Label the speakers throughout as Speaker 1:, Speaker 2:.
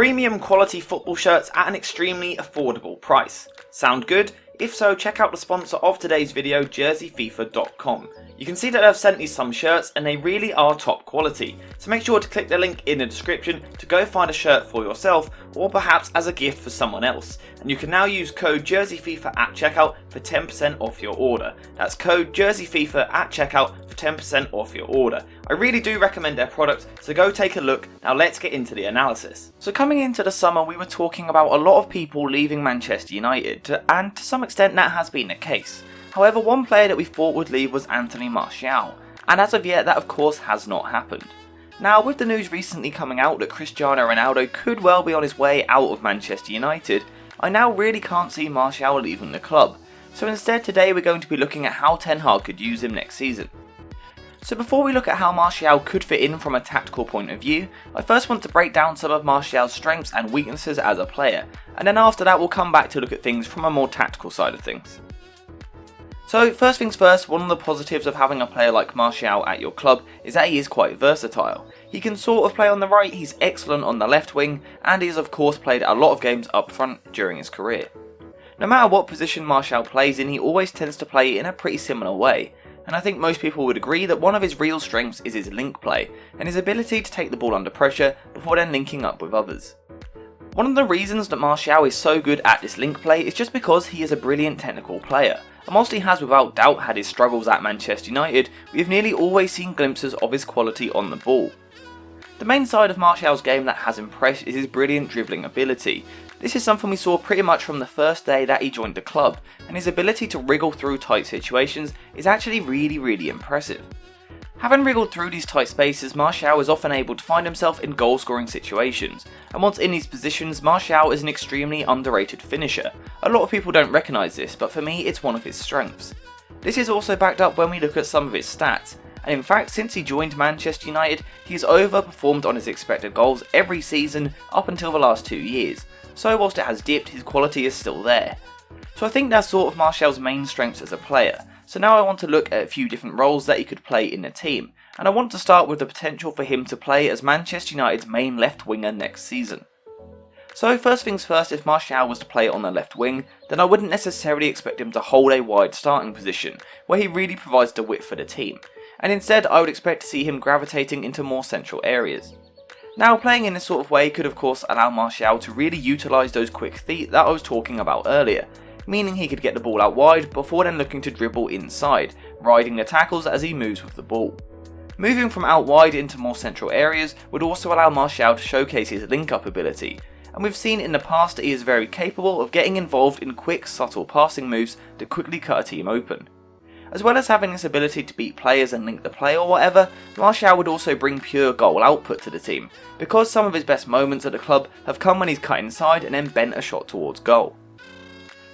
Speaker 1: Premium quality football shirts at an extremely affordable price. Sound good? If so, check out the sponsor of today's video, jerseyfifa.com. You can see that I've sent you some shirts and they really are top quality, so make sure to click the link in the description to go find a shirt for yourself or perhaps as a gift for someone else. And you can now use code jerseyfifa at checkout for 10% off your order. That's code jerseyfifa at checkout for 10% off your order. I really do recommend their product, so go take a look. Now let's get into the analysis. So coming into the summer, we were talking about a lot of people leaving Manchester United, and to some extent that has been the case. However, one player that we thought would leave was Anthony Martial, and as of yet that of course has not happened. Now, with the news recently coming out that Cristiano Ronaldo could well be on his way out of Manchester United, I now really can't see Martial leaving the club. So instead today we're going to be looking at how Ten Hag could use him next season. So before we look at how Martial could fit in from a tactical point of view, I first want to break down some of Martial's strengths and weaknesses as a player, and then after that we'll come back to look at things from a more tactical side of things. So first things first, one of the positives of having a player like Martial at your club is that he is quite versatile. He can sort of play on the right, he's excellent on the left wing, and he has of course played a lot of games up front during his career. No matter what position Martial plays in, he always tends to play in a pretty similar way, and I think most people would agree that one of his real strengths is his link play, and his ability to take the ball under pressure before then linking up with others. One of the reasons that Martial is so good at this link play is just because he is a brilliant technical player. And whilst he has without doubt had his struggles at Manchester United, we have nearly always seen glimpses of his quality on the ball. The main side of Martial's game that has impressed is his brilliant dribbling ability. This is something we saw pretty much from the first day that he joined the club, and his ability to wriggle through tight situations is actually really impressive. Having wriggled through these tight spaces, Martial is often able to find himself in goal scoring situations, and once in these positions, Martial is an extremely underrated finisher. A lot of people don't recognise this, but for me it's one of his strengths. This is also backed up when we look at some of his stats, and in fact since he joined Manchester United, he has overperformed on his expected goals every season up until the last 2 years, so whilst it has dipped, his quality is still there. So I think that's sort of Martial's main strengths as a player. So now I want to look at a few different roles that he could play in the team, and I want to start with the potential for him to play as Manchester United's main left winger next season. So first things first, if Martial was to play on the left wing, then I wouldn't necessarily expect him to hold a wide starting position, where he really provides the width for the team, and instead I would expect to see him gravitating into more central areas. Now, playing in this sort of way could of course allow Martial to really utilise those quick feet that I was talking about earlier, meaning he could get the ball out wide before then looking to dribble inside, riding the tackles as he moves with the ball. Moving from out wide into more central areas would also allow Martial to showcase his link-up ability, and we've seen in the past that he is very capable of getting involved in quick, subtle passing moves to quickly cut a team open. As well as having this ability to beat players and link the play or whatever, Martial would also bring pure goal output to the team, because some of his best moments at the club have come when he's cut inside and then bent a shot towards goal.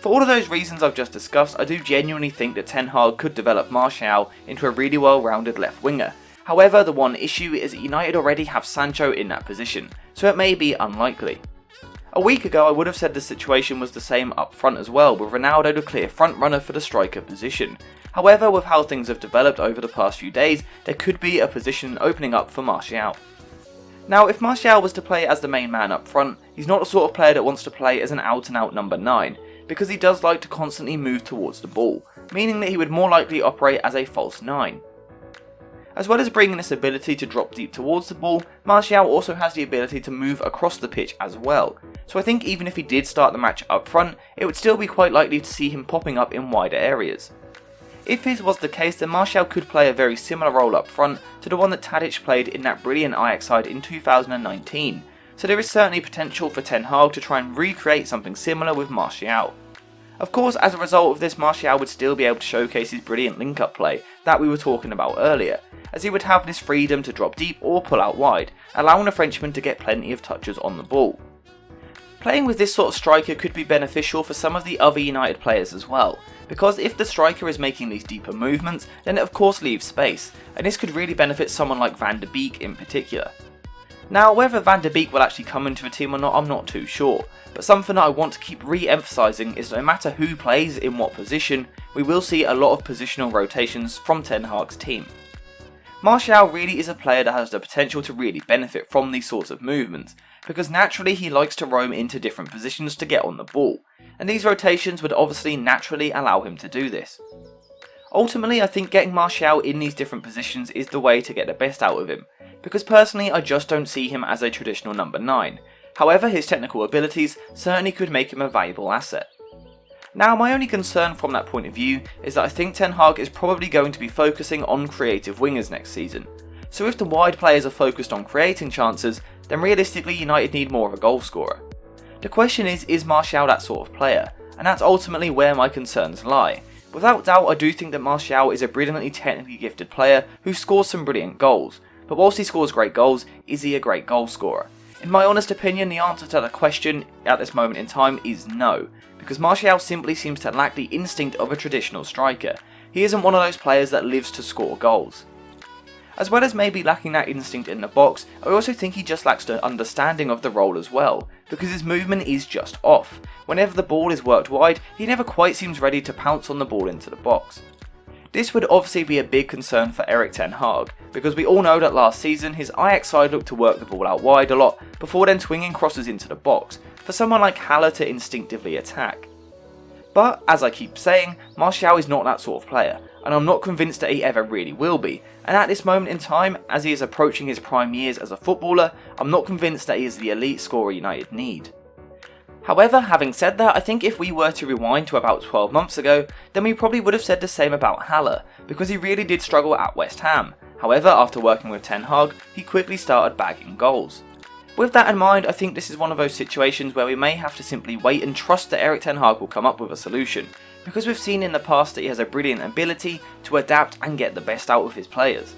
Speaker 1: For all of those reasons I've just discussed, I do genuinely think that Ten Hag could develop Martial into a really well-rounded left winger. However, the one issue is that United already have Sancho in that position, so it may be unlikely. A week ago I would have said the situation was the same up front as well, with Ronaldo the clear front runner for the striker position. However, with how things have developed over the past few days, there could be a position opening up for Martial. Now, if Martial was to play as the main man up front, he's not the sort of player that wants to play as an out-and-out number 9, because he does like to constantly move towards the ball, meaning that he would more likely operate as a false 9. As well as bringing this ability to drop deep towards the ball, Martial also has the ability to move across the pitch as well, so I think even if he did start the match up front, it would still be quite likely to see him popping up in wider areas. If this was the case, then Martial could play a very similar role up front to the one that Tadic played in that brilliant Ajax side in 2019, so there is certainly potential for Ten Hag to try and recreate something similar with Martial. Of course, as a result of this, Martial would still be able to showcase his brilliant link-up play that we were talking about earlier, as he would have this freedom to drop deep or pull out wide, allowing the Frenchman to get plenty of touches on the ball. Playing with this sort of striker could be beneficial for some of the other United players as well, because if the striker is making these deeper movements, then it of course leaves space, and this could really benefit someone like Van de Beek in particular. Now, whether Van de Beek will actually come into a team or not, I'm not too sure, but something that I want to keep re-emphasising is no matter who plays in what position, we will see a lot of positional rotations from Ten Hag's team. Martial really is a player that has the potential to really benefit from these sorts of movements, because naturally he likes to roam into different positions to get on the ball, and these rotations would obviously naturally allow him to do this. Ultimately, I think getting Martial in these different positions is the way to get the best out of him, because personally I just don't see him as a traditional number 9, however his technical abilities certainly could make him a valuable asset. Now, my only concern from that point of view is that I think Ten Hag is probably going to be focusing on creative wingers next season. So if the wide players are focused on creating chances, then realistically United need more of a goal scorer. The question is Martial that sort of player? And that's ultimately where my concerns lie. Without doubt, I do think that Martial is a brilliantly technically gifted player who scores some brilliant goals, but whilst he scores great goals, is he a great goal scorer? In my honest opinion, the answer to the question at this moment in time is no, because Martial simply seems to lack the instinct of a traditional striker. He isn't one of those players that lives to score goals. As well as maybe lacking that instinct in the box, I also think he just lacks the understanding of the role as well, because his movement is just off. Whenever the ball is worked wide, he never quite seems ready to pounce on the ball into the box. This would obviously be a big concern for Erik ten Hag, because we all know that last season his Ajax side looked to work the ball out wide a lot before then swinging crosses into the box, for someone like Haller to instinctively attack. But, as I keep saying, Martial is not that sort of player, and I'm not convinced that he ever really will be, and at this moment in time, as he is approaching his prime years as a footballer, I'm not convinced that he is the elite scorer United need. However, having said that, I think if we were to rewind to about 12 months ago, then we probably would have said the same about Haller, because he really did struggle at West Ham. However, after working with Ten Hag, he quickly started bagging goals. With that in mind, I think this is one of those situations where we may have to simply wait and trust that Erik ten Hag will come up with a solution, because we've seen in the past that he has a brilliant ability to adapt and get the best out of his players.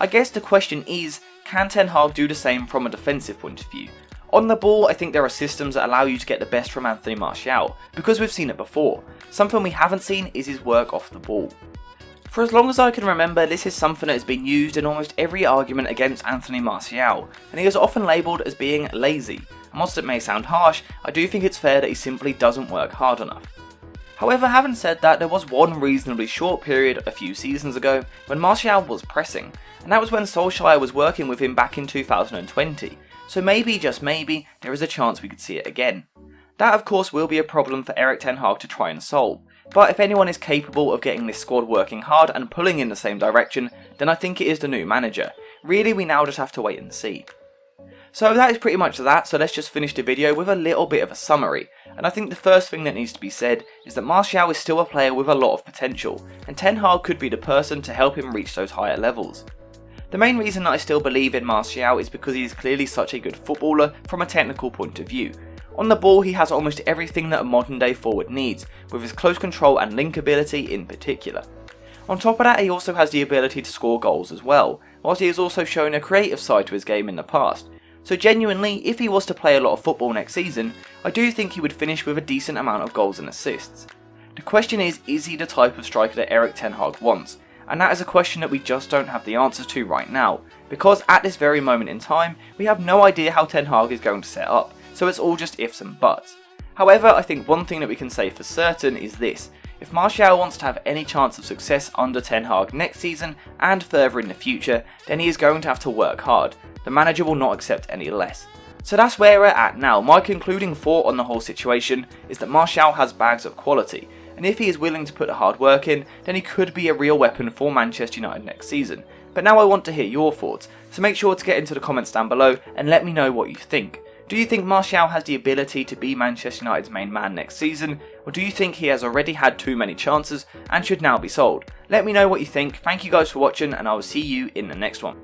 Speaker 1: I guess the question is, can Ten Hag do the same from a defensive point of view? On the ball, I think there are systems that allow you to get the best from Anthony Martial, because we've seen it before. Something we haven't seen is his work off the ball. For as long as I can remember, this is something that has been used in almost every argument against Anthony Martial, and he is often labelled as being lazy. And whilst it may sound harsh, I do think it's fair that he simply doesn't work hard enough. However, having said that, there was one reasonably short period a few seasons ago when Martial was pressing, and that was when Solskjaer was working with him back in 2020. So maybe, just maybe, there is a chance we could see it again. That of course will be a problem for Erik ten Hag to try and solve, but if anyone is capable of getting this squad working hard and pulling in the same direction, then I think it is the new manager. Really, we now just have to wait and see. So that is pretty much that, so let's just finish the video with a little bit of a summary. And I think the first thing that needs to be said is that Martial is still a player with a lot of potential, and Ten Hag could be the person to help him reach those higher levels. The main reason that I still believe in Martial is because he is clearly such a good footballer from a technical point of view. On the ball, he has almost everything that a modern day forward needs, with his close control and link ability in particular. On top of that, he also has the ability to score goals as well, whilst he has also shown a creative side to his game in the past. So genuinely, if he was to play a lot of football next season, I do think he would finish with a decent amount of goals and assists. The question is he the type of striker that Erik ten Hag wants? And that is a question that we just don't have the answers to right now, because at this very moment in time, we have no idea how Ten Hag is going to set up, so it's all just ifs and buts. However, I think one thing that we can say for certain is this: if Martial wants to have any chance of success under Ten Hag next season and further in the future, then he is going to have to work hard. The manager will not accept any less. So that's where we're at now. My concluding thought on the whole situation is that Martial has bags of quality, and if he is willing to put the hard work in, then he could be a real weapon for Manchester United next season. But now I want to hear your thoughts, so make sure to get into the comments down below and let me know what you think. Do you think Martial has the ability to be Manchester United's main man next season, or do you think he has already had too many chances and should now be sold? Let me know what you think. Thank you guys for watching, and I will see you in the next one.